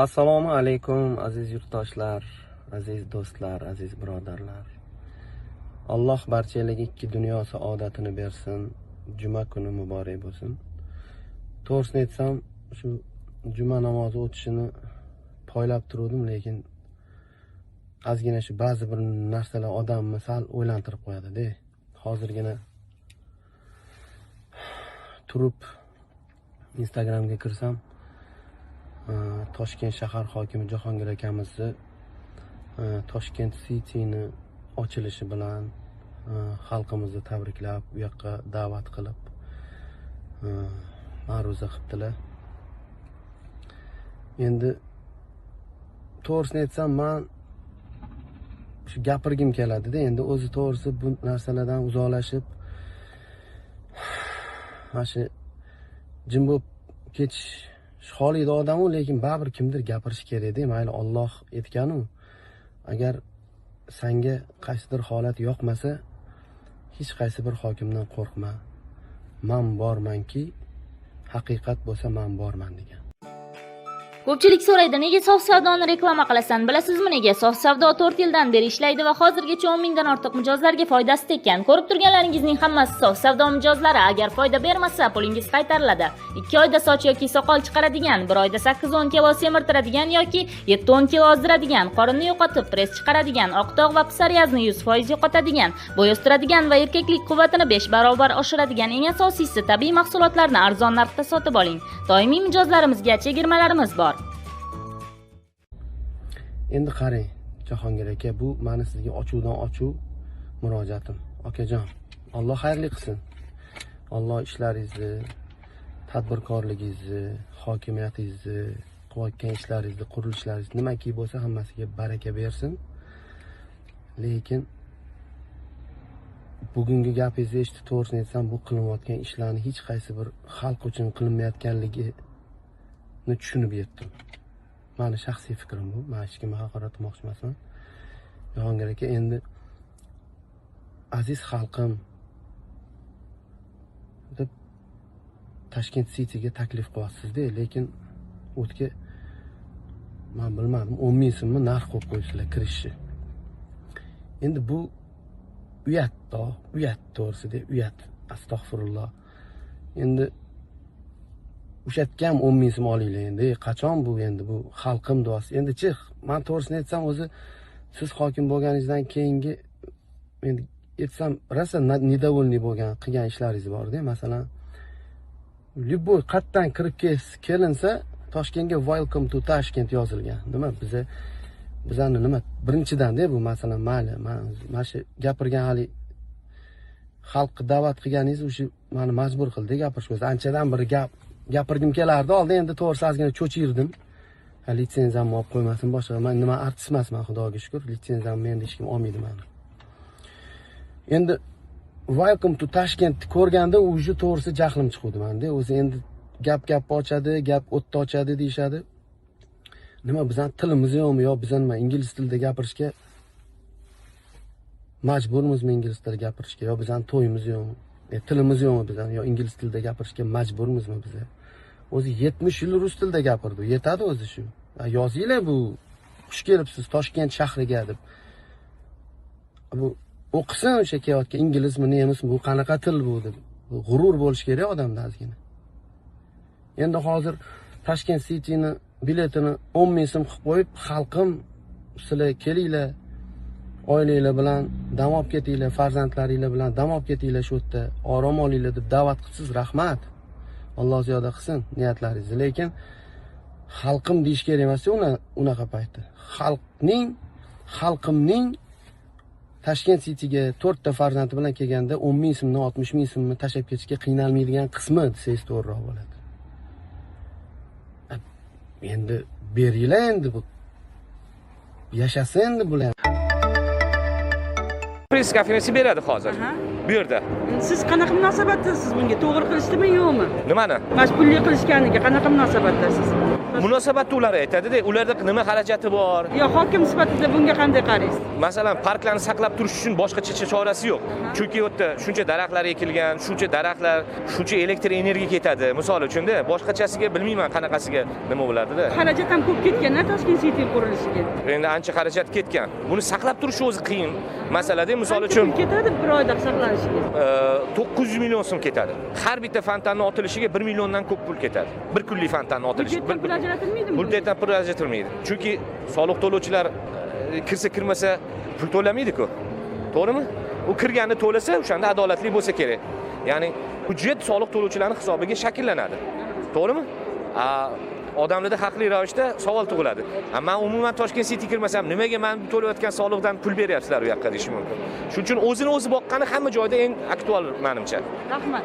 Assalomu alaykum aziz yurtdoshlar, aziz do'stlar, aziz birodarlar. Alloh barchalarga ikki dunyo saodatini bersin. Juma kuni muborak bo'lsin. To'g'risini aytsam, shu juma namozi o'tishini poylab turdim, lekin ozgina shu ba'zi bir narsalar odamni sal o'ylantirib qo'yadi-da. Hozirgina turib Instagramga kirsam, Toshkent shahar hokimi Jahongir akamizni Toshkent City'ni ochilishi bilan xalqimizni tabriklab, u yoqqa da'vat qilib ma'ruza qildilar. Endi to'g'risini aytsam, men shu gapirgim keladi-da. Endi o'zi to'g'risi bu narsalardan uzoqlashib, mana shu jim bo'lib ketish holida odam-u, lekin baribir kimdir gapirish kerak-da. Mayli Alloh aytgan-u, agar senga qaysidir holat yoqmasa, hech qaysi bir hokimdan qo'rqma. Men bormanki, haqiqat bo'lsa men borman degan. Ko'pchilik so'raydi, nega sof savdoni reklama qilasan? Bilasizmi nega? Sof savdo 4 yildan beri ishlaydi va hozirgacha 10 mingdan ortiq mijozlarga foydasi tekkan. Ko'rib turganlaringizning hammasi sof savdo mijozlari. Agar foyda bermasa, pulingiz qaytariladi. 2 oyda soch yoki soqol chiqaradigan, 1 oyda 8-10 kilo semirtiradigan yoki 7-10 kilo ozdiradigan, qorinni yo'qotib, press chiqaradigan, oqtog' va psoriazni 100% yo'qotadigan, bo'y o'stiradigan va erkaklik quvvatini 5 barobar oshiradigan, eng asosiysi tabiiy mahsulotlarni arzon narxda sotib oling. Doimiy mijozlarimizga chegirmalarimiz bor. Endi qarang, Jahongir aka, bu meni sizga ochuvdan ochuv murojaatim. Akajon, Alloh xayrli qilsin. Alloh ishlaringizni, tadbirkorligingizni, hokimiyatingizni, qilayotgan ishlaringizni, qurilishlaringizni nimaki bo'lsa hammasiga baraka bersin. Lekin bugungi gapingizni eshitib, to'g'risini aytsam, bu qilinayotgan ishlarni hech qaysi bir xalq uchun qilinmayotganligini tushunib yetdim. Mani shaxsiy fikrim bu. Men hech kimga haqorat qilmoqchi emasman. Jahongir aka, endi aziz xalqim deb Toshkent City'ga taklif qilyapsiz-da, lekin o'tga men bilmadim, 10 ming so'mmi narx qo'yib qo'yibsizlar kirishni. Endi bu uyat to'g'risida, uyat. Astag'firulloh. Endi o'shatgan 10 ming so'm olinglar endi. Qachon bu endi bu xalqim duosi. Endi-chi, men to'g'risini aytsam, o'zi siz hokim bo'lganingizdan keyingi endi aytsam, rosa недовольный bo'lgan, qilgan ishlaringiz bor-da. Masalan, любой qatdan kirib kelinsa, Toshkentga welcome to Tashkent yozilgan. Nima bizani nima birinchidan-da bu, masalan, mayli, mana shu gapirgan hali xalqni da'vat qilganingiz o'sha meni majbur qildi gapirishga. O'zi anchadan beri gapirgim kelardi. Oldin endi to'g'risi ozgina cho'chirdim. Litsenziyamni olib qo'ymasin, boshqa. Men nima artist emasman, Xudoga shukr. Litsenziyamni endi hech kim olmaydi meni. Endi welcome to Tashkent ko'rganda o'zi to'g'risi jahlim chiqdi menda. O'zi endi gap ochadi, gap o'tda ochadi deyshadi. Nima bizning tilimiz yo'qmi yo biz nima ingliz tilida gapirishga majburmizmi, ingliz tilida gapirishga yo bizning to'yimiz yo'qmi? Tilimiz yo'qmi bizning yo ingliz tilida gapirishga majburmizmi biz? O'zi 70 yil rus tilida gapirdi. Yetadi o'zi shu. Yozinglar bu. Xush kelibsiz Toshkent shahriga deb. Bu o'qisin o'sha kelayotgan inglizmi, nemismi, bu qanaqa til bu deb. G'urur bo'lish kerak odamda ozgina. Endi hozir Toshkent City'ni biletini 10 ming so'm qilib qo'yib, xalqim sizlar kelinglar, oilanglar bilan dam olib ketinglar, farzandlaringlar bilan dam olib ketinglar shu yerda, orom olinglar deb da'vat qilsiz, rahmat. Alloh ziyoda qilsin niyatlaringizni. Lekin xalqim deyish kerak emas unaqa paytda. Xalqimning Toshkent City'ga 4 ta farzandi bilan kelganda 10 ming so'mdan 60 ming so'mni tashlab ketishga qiynalmaydigan qismi desangiz to'g'riroq bo'ladi. Endi beringlar endi bu. Yashasin endi bular. Press konferensiya beradi hozir. Bu yerda. Siz qanaqa munosabatdasiz bunga? To'g'ri qilishdimi yo'qmi? Nimani? Mashg'ullik qilishganiga qanaqa munosabatdasiz? munosabatda ular aytadi-da, ularda nima xarajati bor. Yo, hokim sifatida bunga qanday qaraysiz? Masalan, parklarni saqlab turish uchun boshqacha chorasi yo'q. Chunki u yerda shuncha daraxtlar ekilgan, shuncha daraxtlar, shuncha elektr energiya ketadi. Misol uchun-da, boshqachasiga bilmayman qanaqasiga nima bo'ladida. Xarajat ham ko'p ketgan-da Toshkent City qurilishiga. Endi ancha xarajat ketgan. Buni saqlab turish o'zi qiyin masalada. Misol uchun ketadi bir oyda saqlanishiga. 900 million so'm ketadi. Har bitta fontanning otilishiga 1 milliondan ko'p pul ketadi. Bir kunlik fontanning otilishi. Pul ajratilmaydimi? Budjetdan pul ajratilmaydi. Chunki soliq to'lovchilar kirsa kirmasa pul to'lamaydi-ku. To'g'rimi? U kirganini to'lasa, o'shanda adolatli bo'lsa kerak. Ya'ni hujjat soliq to'lovchilarning hisobiga shakllanadi. To'g'rimi? Odamlarda haqli ravishda savol tug'iladi. Men umuman Toshkent City kirmasam, nimaga men to'layotgan soliqdan pul beryapsizlar u yoqqa deyish mumkin. Shuning uchun o'zini o'zi boqqani hamma joyda eng aktual menimcha. Rahmat.